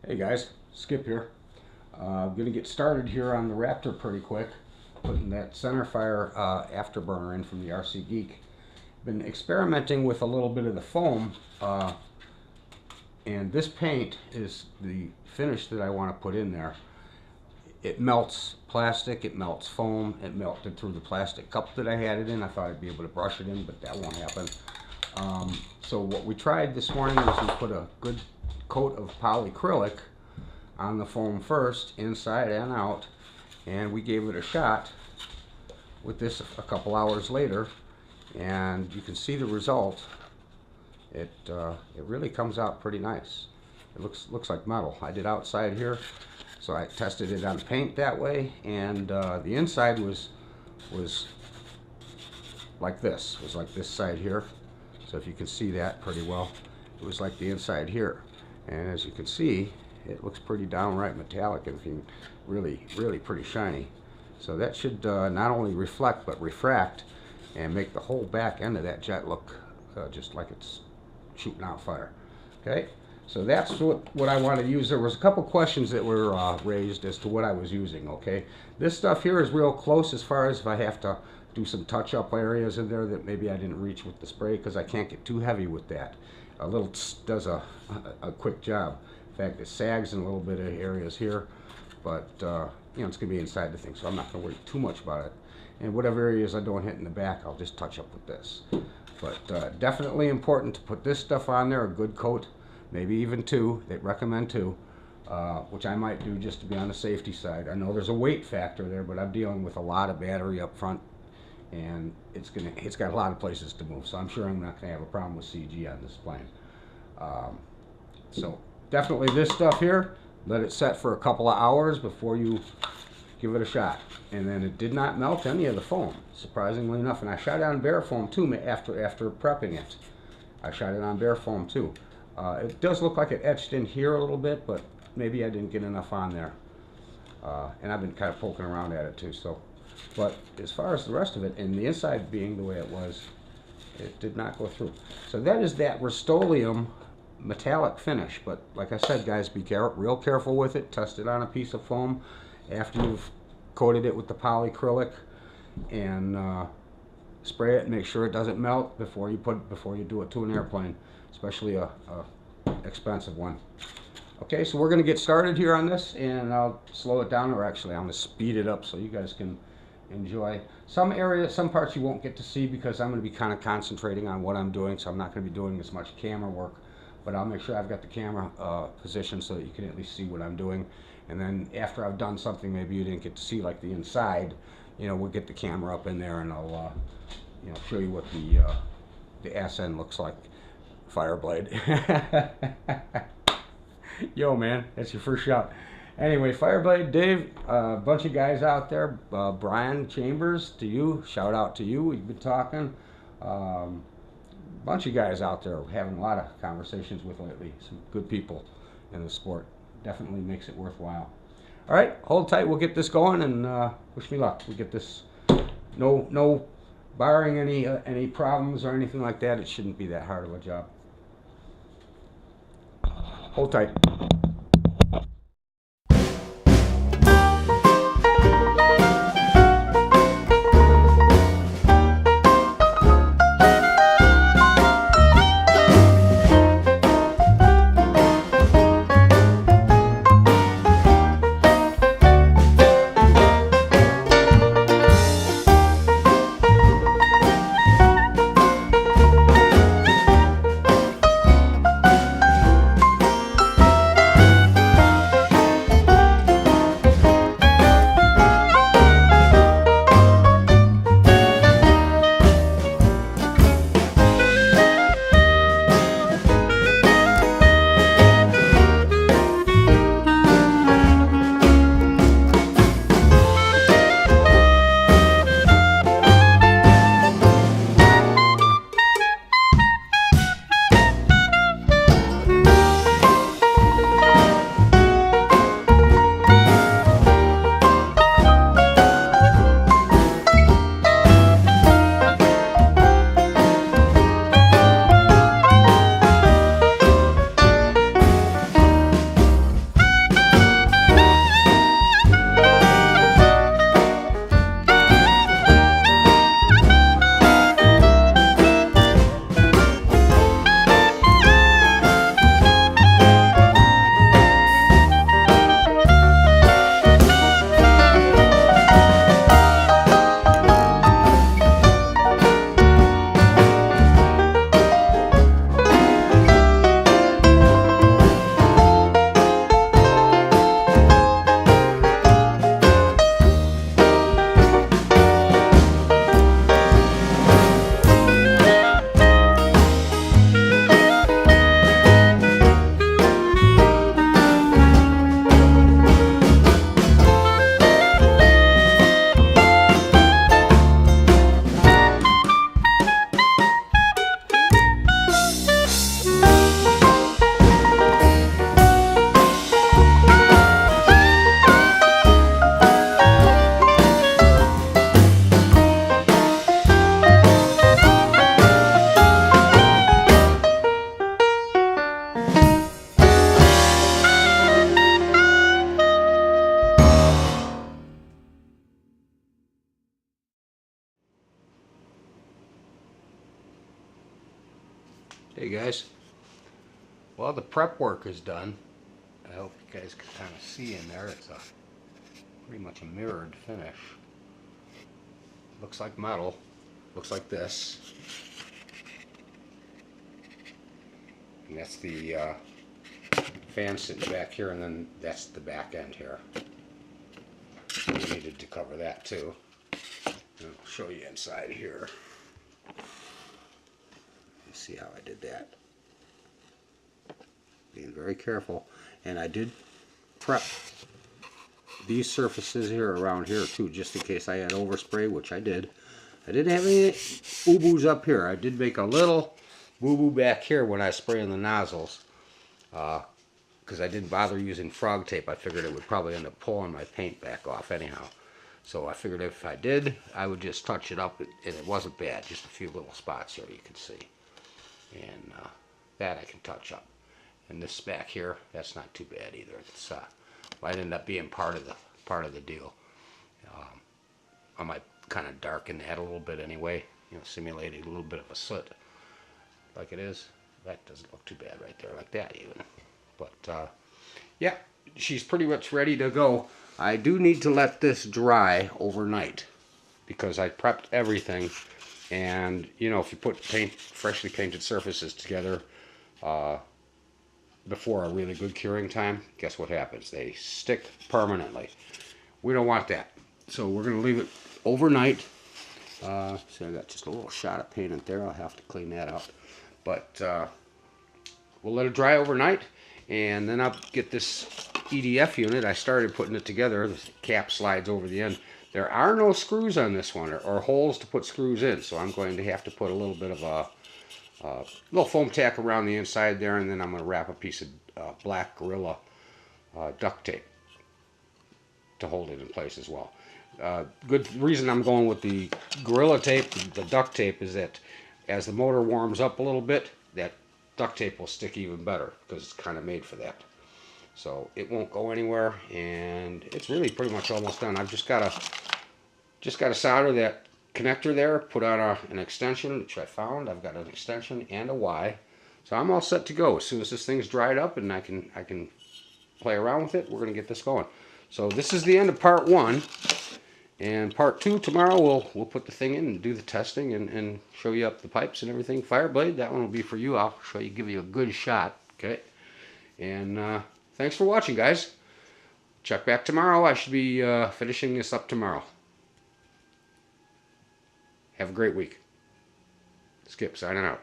Hey guys, Skip here. I'm going to get started here on the Raptor pretty quick, putting that Centerfire Afterburner in from the RC Geek. Been experimenting with a little bit of the foam, and this paint is the finish that I want to put in there. It melts plastic, it melts foam, it melted through the plastic cup that I had it in. I thought I'd be able to brush it in, but that won't happen. So what we tried this morning was we put a good coat of polyacrylic on the foam first, inside and out, and we gave it a shot with this a couple hours later, and you can see the result. It really comes out pretty nice. It looks like metal. I did outside here, so I tested it on paint that way, and the inside was like this. It was like this side here. So if you can see that pretty well, it was like the inside here. And as you can see, it looks pretty downright metallic and really pretty shiny. So that should not only reflect but refract and make the whole back end of that jet look just like it's shooting out fire. Okay, so that's what I want to use. There was a couple questions that were raised as to what I was using. Okay, this stuff here is real close as far as if I have to do some touch-up areas in there that maybe I didn't reach with the spray, because I can't get too heavy with that. A little does a quick job. In fact, it sags in a little bit of areas here, but you know, it's going to be inside the thing, so I'm not going to worry too much about it. And whatever areas I don't hit in the back, I'll just touch up with this. But definitely important to put this stuff on there, a good coat, maybe even two. They recommend two, which I might do just to be on the safety side. I know there's a weight factor there, but I'm dealing with a lot of battery up front, and it's got a lot of places to move, so I'm sure I'm not going to have a problem with CG on this plane. So definitely this stuff here, let it set for a couple of hours before you give it a shot. And then it did not melt any of the foam, surprisingly enough. And I shot it on bare foam too after prepping it. I shot it on bare foam too. It does look like it etched in here a little bit, but maybe I didn't get enough on there. And I've been kind of poking around at it too. So, but as far as the rest of it, and the inside being the way it was, it did not go through. So that is that Rust-Oleum metallic finish. But like I said, guys, be real careful with it. Test it on a piece of foam after you've coated it with the polyacrylic, and spray it and make sure it doesn't melt before you do it to an airplane, especially a expensive one. Okay, so we're going to get started here on this, and I'll slow it down, or actually I'm going to speed it up so you guys can enjoy. Some areas, some parts you won't get to see because I'm going to be kind of concentrating on what I'm doing, so I'm not going to be doing as much camera work, but I'll make sure I've got the camera positioned so that you can at least see what I'm doing. And then after I've done something maybe you didn't get to see, like the inside, you know, we'll get the camera up in there and I'll you know, show you what the ass end looks like. Fireblade. Yo man, that's your first shot. Anyway, Fireblade, Dave, a bunch of guys out there, Brian Chambers, to you, shout out to you, we've been talking. Bunch of guys out there having a lot of conversations with lately. Some good people in the sport. Definitely makes it worthwhile. All right, hold tight, we'll get this going, and wish me luck. We get this, no barring any problems or anything like that, it shouldn't be that hard of a job. Hold tight. Hey guys, well the prep work is done. I hope you guys can kind of see in there. It's a pretty much a mirrored finish. Looks like metal. Looks like this. And that's the fan sitting back here, and then that's the back end here. So we needed to cover that too. And I'll show you inside here. See how I did that. Being very careful. And I did prep these surfaces here around here too, just in case I had overspray, which I did. I didn't have any boo-boos up here. I did make a little boo-boo back here when I spray in the nozzles, because I didn't bother using frog tape. I figured it would probably end up pulling my paint back off anyhow. So I figured if I did, I would just touch it up, and it wasn't bad. Just a few little spots here you can see. And that I can touch up. And this back here, that's not too bad either. It's might end up being part of the deal. I might kind of darken that a little bit anyway. You know, simulate a little bit of a soot, like it is. That doesn't look too bad right there, like that even. But yeah, she's pretty much ready to go. I do need to let this dry overnight because I prepped everything. And you know, if you put freshly painted surfaces together before a really good curing time, guess what happens? They stick permanently. We don't want that, so we're going to leave it overnight. So I got just a little shot of paint in there. I'll have to clean that out, but we'll let it dry overnight, and then I'll get this EDF unit. I started putting it together. The cap slides over the end. There are no screws on this one, or holes to put screws in, so I'm going to have to put a little bit of a little foam tack around the inside there, and then I'm going to wrap a piece of black Gorilla duct tape to hold it in place as well. Good reason I'm going with the Gorilla tape, the duct tape, is that as the motor warms up a little bit, that duct tape will stick even better because it's kind of made for that. So it won't go anywhere, and it's really pretty much almost done. I've just got to solder that connector there, put on an extension, which I found. I've got an extension and a Y. So I'm all set to go. As soon as this thing's dried up and I can play around with it, we're going to get this going. So this is the end of part 1. And part 2, tomorrow we'll put the thing in and do the testing and show you up the pipes and everything. Fireblade, that one will be for you. I'll give you a good shot. Okay. And thanks for watching, guys. Check back tomorrow. I should be finishing this up tomorrow. Have a great week. Skip signing out.